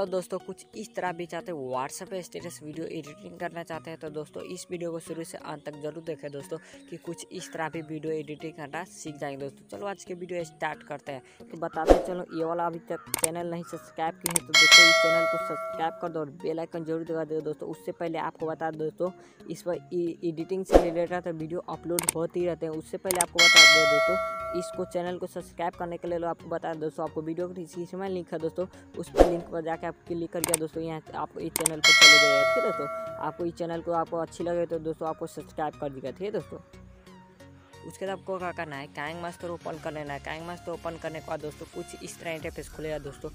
चलो दोस्तों, कुछ इस तरह भी चाहते हैं व्हाट्सएप पे स्टेटस वीडियो एडिटिंग करना चाहते हैं तो दोस्तों इस वीडियो को शुरू से अंत तक जरूर देखें दोस्तों, कि कुछ इस तरह भी वीडियो एडिटिंग करना सीख जाएंगे दोस्तों। चलो आज के वीडियो स्टार्ट करते हैं। तो बताते चलो, ये वाला अभी तक चैनल नहीं सब्सक्राइब किए हैं तो दोस्तों इस चैनल को सब्सक्राइब कर दो और बेल आइकन जरूर दबा दो दोस्तों। उससे पहले आपको बता दो दोस्तों, इस पर एडिटिंग से रिलेटेड तो वीडियो अपलोड होते ही रहते हैं। उससे पहले आपको बता दो दोस्तों, इसको चैनल को सब्सक्राइब करने के लिए आपको बता दें दोस्तों, आपको वीडियो के डिस्क्रिप्शन में लिंक है दोस्तों, उस पर लिंक पर जाकर आप क्लिक करके दोस्तों यहाँ आपको इस चैनल पर चले जाइए। ठीक है दोस्तों, आपको इस चैनल को आपको अच्छी लगे तो दोस्तों आपको सब्सक्राइब कर दीजिएगा। ठीक है दोस्तों, उसके बाद आपको क्या करना है, काइंग मास्टर ओपन कर लेना है। काइंग मास्टर ओपन करने के बाद दोस्तों कुछ इस तरह इंटरफेस खुलेगा दोस्तों।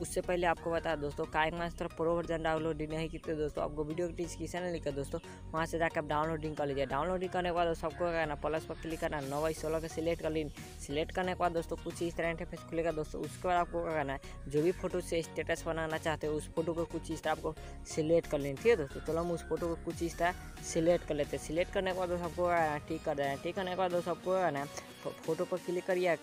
उससे पहले आपको बता दोस्तों, cawing master pro version download नहीं किए दोस्तों, आपको वीडियो की डिस्क्रिप्शन में लिखा दोस्तों, वहाँ से जाकर आप डाउनलोडिंग कर लीजिए। डाउनलोडिंग करने के बाद दोस्तों आपको करना, प्लस पर क्लिक करना, 9/16 का सिलेक्ट कर लीजिए। सिलेक्ट करने के बाद दोस्तों कुछ इस तरह इंटरफेस खुलेगा दोस्तों। उसके बाद आपको क्या करना है, जो भी फोटो से स्टेटस बनाना चाहते हो उस फोटो को कुछ इस तरह आपको सिलेक्ट कर लेना। ठीक है दोस्तों, चलो हम उस फोटो को कुछ इस तरह सिलेक्ट कर लेते हैं। सिलेक्ट करने के बाद दोस्तों आपको ठीक कर देना है। ठीक करने के बाद दोस्तों आपको करना है, फोटो पर क्लिक करिए,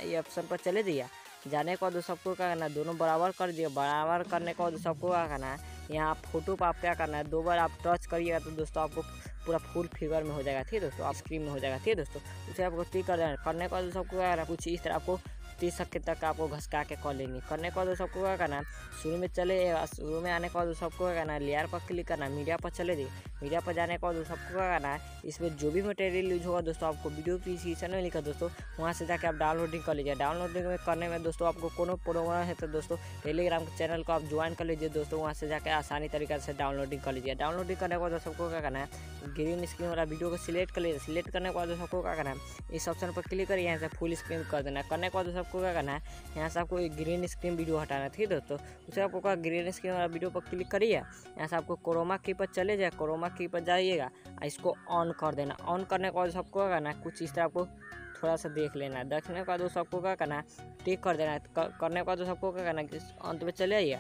ये ऑप्शन पर चले जाइए। जाने के बाद सबको क्या करना है, दोनों बराबर कर दिए। बराबर करने के बाद सबको क्या करना है, यहाँ फोटो पर आप क्या करना है, 2 बार आप टच करिएगा तो दोस्तों आपको पूरा फुल फिगर में हो जाएगा। ठीक है दोस्तों, आप स्क्रीन में हो जाएगा। ठीक है दोस्तों, उसे आपको टिक कर देना। करने के बाद सबको क्या करना है, कुछ इस तरह आपको 30 सेकंड तक आपको घसका के कर लेंगे। करने के बाद सबको क्या करना है, शुरू में चले, शुरू में आने के बाद सबको क्या करना है, लेयर पर क्लिक करना है, मीडिया पर चले जाइए। मीडिया पर जाने के बाद सबको क्या करना है, इसमें जो भी मटेरियल यूज होगा दोस्तों आपको वीडियो की डिस्क्रिप्शन में लिखा दोस्तों, वहाँ से जाकर आप डाउनलोडिंग कर लीजिए। डाउनलोडिंग करने में दोस्तों आपको कोनो प्रॉब्लम है तो दोस्तों टेलीग्राम चैनल को आप ज्वाइन कर लीजिए दोस्तों, वहाँ से जाकर आसानी तरीके से डाउनलोडिंग कर लीजिए। डाउनलोडिंग करने के बाद सबको क्या करना है, ग्रीन स्क्रीन वाला वीडियो को सिलेक्ट कर लीजिए। सिलेक्ट करने के बाद सबको क्या करना है, इस ऑप्शन पर क्लिक करिए, यहाँ से फुल स्क्रीन कर देना है। करने के बाद सबको क्या करना है, यहाँ से आपको ग्रीन स्क्रीन वीडियो हटाना है। ठीक है दोस्तों, उसे आपको क्या ग्रीन स्क्रीन वाला वीडियो पर क्लिक करिए, यहाँ से आपको क्रोमा की पर चले जाए। क्रोमा की पर जाइएगा, इसको ऑन कर देना। ऑन करने के बाद सबको क्या करना है, कुछ इस तरह आपको थोड़ा सा देख लेना है। देखने के बाद सबको क्या करना है, टिक कर देना है। करने के बाद सबको क्या करना है, अंत में चले आइए।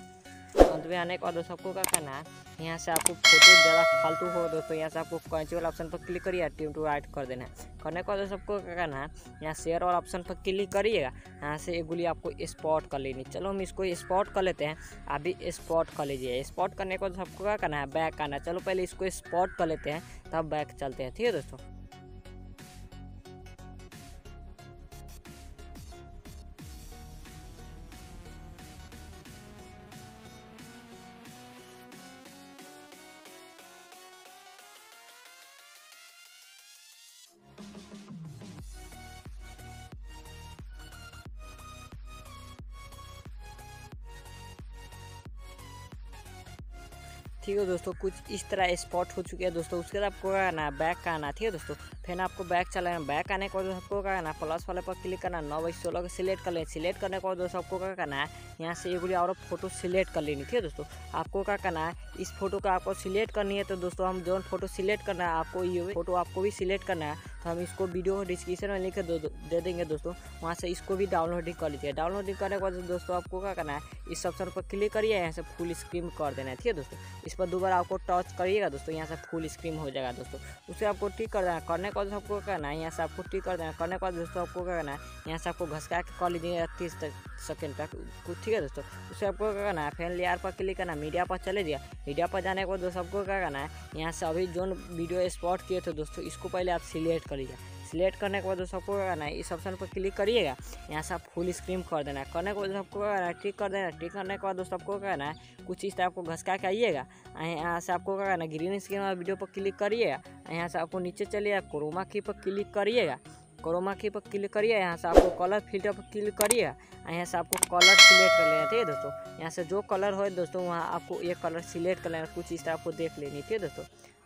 अंत में आने के बाद सबको क्या करना है, यहाँ से आपको फोटो ज़्यादा फालतू हो दोस्तों, यहाँ से आपको कैंची वाला ऑप्शन पर क्लिक करिए, ट्यून टू राइट कर देना है। करने के बाद सबको क्या करना है, यहाँ शेयर वाला ऑप्शन पर क्लिक करिएगा, यहाँ से एक गोली आपको स्पॉट कर लेनी। चलो हम इसको स्पॉट कर लेते हैं, अभी स्पॉट कर लीजिए। स्पॉट करने के बाद सबको क्या करना है, बैक करना है। चलो पहले इसको स्पॉट कर लेते हैं तब बैक चलते हैं। ठीक है दोस्तों, ठीक है दोस्तों, कुछ इस तरह स्पॉट हो चुके हैं दोस्तों। उसके बाद आपको क्या करना है, बैक का आना। ठीक है दोस्तों, फिर आपको बैक चलाना है। बैक आने के बाद आपको क्या करना है, प्लस वाले पर क्लिक करना, 9/16 को सिलेक्ट कर लें। सिलेक्ट करने के बाद दोस्तों आपको क्या करना है, यहाँ से एक और फोटो सिलेक्ट कर लेनी। ठीक है दोस्तों, आपको क्या करना है, इस फोटो को आपको सिलेक्ट करनी है तो दोस्तों हम जो फोटो सिलेक्ट करना है, आपको ये फोटो आपको भी सिलेक्ट करना है तो हम इसको वीडियो डिस्क्रिप्शन में लिख के दे देंगे दोस्तों, वहाँ से इसको भी डाउनलोडिंग कर लीजिए। डाउनलोडिंग करने के बाद दोस्तों आपको क्या करना है, इस ऑप्शन पर क्लिक करिए, यहाँ से फुल स्क्रीन कर देना है। ठीक है दोस्तों, इस पर दोबारा आपको टच करिएगा दोस्तों, यहाँ से फुल स्क्रीन हो जाएगा दोस्तों। उसे आपको टिक कर देना। करने के बाद आपको करना है, यहाँ से आपको टिक कर देना। करने के बाद दोस्तों आपको क्या करना है, यहाँ से आपको घसका के कर लीजिए 30 सेकंड तक। ठीक है दोस्तों, उसे आपको क्या करना है, फैन लेयर पर क्लिक करना, मीडिया पर चले जाइए। मीडिया पर जाने के बाद दोस्तों आपको क्या करना है, यहाँ से अभी जो वीडियो स्पॉट किए थे दोस्तों, इसको पहले आप सिलेक्ट कर लीजिए। सिलेक्ट करने के बाद दोस्तों आपको क्या करना है, इस ऑप्शन पर क्लिक करिएगा, यहाँ से आप फुल स्क्रीन कर देना है। करने के बाद आपको क्या करना है, टिक कर देना। टिक करने के बाद दोस्तों आपको क्या करना है, कुछ इस तरह आपको घसका के आइएगा, यहाँ से आपको क्या करना है, ग्रीन स्क्रीन वाला वीडियो पर क्लिक करिएगा, यहाँ से आपको नीचे चलिएगा, क्रोमा की पर क्लिक करिएगा। क्रोमा की पर क्लिक करिए, यहाँ से आपको कलर फिल्टर पर क्लिक करिए, यहाँ से आपको कलर सिलेक्ट कर लेना। ठीक है दोस्तों, यहाँ से जो कलर हो दोस्तों वहाँ आपको एक कलर सिलेक्ट कर लेना, कुछ इस तरह आपको देख लेनी। ठीक है दोस्तों,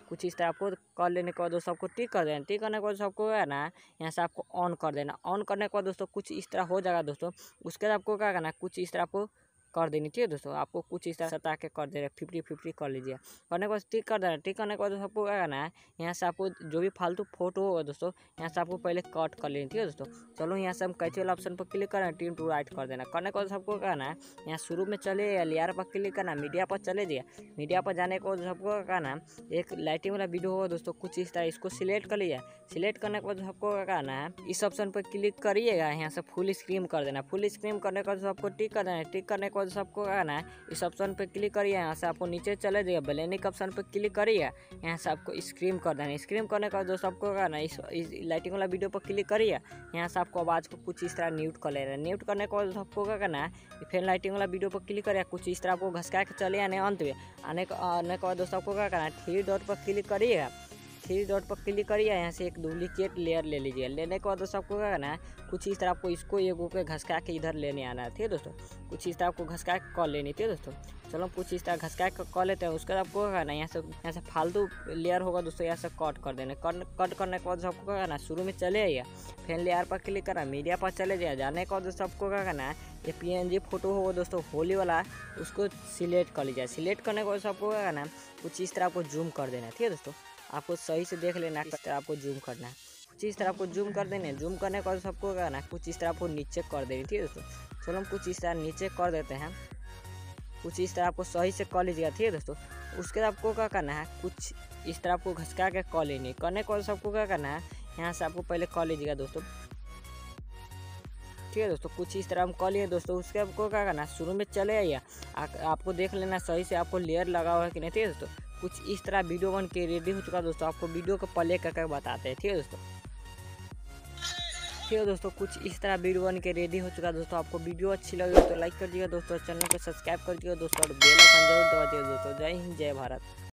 कुछ इस तरह आपको कर लेने के बाद दोस्तों आपको टिक कर देना। टिक करने के बाद सबको क्या करना है, यहाँ से आपको ऑन कर देना। ऑन करने के बाद दोस्तों कुछ इस तरह हो जाएगा दोस्तों। उसके बाद आपको क्या करना है, कुछ इस तरह आपको कर देनी। ठीक है दोस्तों, आपको कुछ इस तरह सता के कर दे रहे, 50-50 कर लीजिए। करने के बाद टिक कर देना। टिक करने के बाद सबको क्या करना है, यहाँ से आपको जो भी फालतू फोटो होगा दोस्तों, यहाँ से आपको पहले कट कर लेनी। ठीक है दोस्तों, चलो यहाँ से हम कैचे वाला ऑप्शन पर क्लिक करना, ट्यून टू राइट कर देना। करने के बाद सबको क्या करना है, यहाँ शुरू में चले लेयर पर क्लिक करना, मीडिया पर चले जाइए। मीडिया पर जाने के बाद सबको क्या करना है, एक लाइटिंग वाला वीडियो होगा दोस्तों, कुछ इस तरह, इसको सिलेक्ट कर लीजिए। सिलेक्ट करने के बाद सबको क्या करना है, इस ऑप्शन पर क्लिक करिएगा, यहाँ से फुल स्क्रीन कर देना। फुल स्क्रीन करने के बाद सबको टिक कर देना। टिक करने के बाद दोस्तों आपको क्या करना है, इस ऑप्शन पे क्लिक करिए, यहाँ से आपको नीचे चले जाइए, ब्लेंडिंग ऑप्शन पे क्लिक करिए, यहाँ से आपको स्क्रीम कर देना है। स्क्रीम करने का दोस्तों आपको क्या करना है, इस लाइटिंग वाला वीडियो पर क्लिक करिए, यहाँ से आपको आवाज़ को कुछ इस तरह म्यूट कर ले रहा है। म्यूट करने के बाद दोस्तों आपको क्या करना है, फिर लाइटिंग वाला वीडियो पर क्लिक करिए, कुछ इस तरह आपको घसका के चले आने अंत में। आने के बाद दोस्तों आपको क्या करना है, 3 डॉट पर क्लिक करिएगा, 3 डॉट पर क्लिक करिए, यहाँ से एक डुप्लीकेट लेयर ले लीजिए। लेने के बाद दोस्तों आपको क्या करना है, कुछ इस तरह आपको इसको एगो के घसका के इधर लेने आना है। ठीक है दोस्तों, कुछ इस तरह आपको घसका के कॉल लेनी थी दोस्तों। चलो कुछ इस तरह घसका के कॉल लेते हैं। उसके बाद आपको क्या करना है, यहाँ से फालतू लेयर होगा दोस्तों, यहाँ से कट कर देना। कट करने के बाद आपको क्या करना है, शुरू में चले आइए, फिर लेयर पर क्लिक करना, मीडिया पर चले जाइए। जाने के बाद दोस्तों आपको क्या करना है, ये PNG फोटो होगा दोस्तों होली वाला, उसको सिलेक्ट कर लीजिए। सिलेक्ट करने के बाद आपको क्या करना है, कुछ इस तरह आपको जूम कर देना है। ठीक है दोस्तों, आपको सही से देख लेना, किस तरह आपको जूम करना है, कुछ इस तरह आपको जूम कर देना है। जूम करने के बाद सबको करना है, कुछ इस तरह आपको नीचे कर देनी। ठीक है दोस्तों, चलो हम कुछ इस तरह नीचे कर देते हैं, कुछ इस तरह आपको सही से कर लीजिएगा। ठीक है दोस्तों, उसके बाद आपको क्या करना है, कुछ इस तरह आपको घसका के कॉल लेनी। करने के बाद सबको क्या करना है, यहाँ से आपको पहले कॉल लीजिएगा दोस्तों। ठीक है दोस्तों, कुछ इस तरह हम कॉल लिए दोस्तों। उसके आपको क्या करना है, शुरू में चले आइए, आपको देख लेना सही से आपको लेयर लगा हुआ है कि नहीं। ठीक है दोस्तों, कुछ इस तरह वीडियो बन के रेडी हो चुका दोस्तों। आपको वीडियो को प्ले करके बताते हैं। ठीक है दोस्तों, ठीक है दोस्तों, कुछ इस तरह वीडियो बन के रेडी हो चुका दोस्तों। आपको वीडियो अच्छी लगी तो लाइक कर दिएगा दोस्तों, चैनल को सब्सक्राइब कर दिएगा दोस्तों, और बेल आइकन जरूर दबा दिएगा दोस्तों। जय हिंद, जय भारत।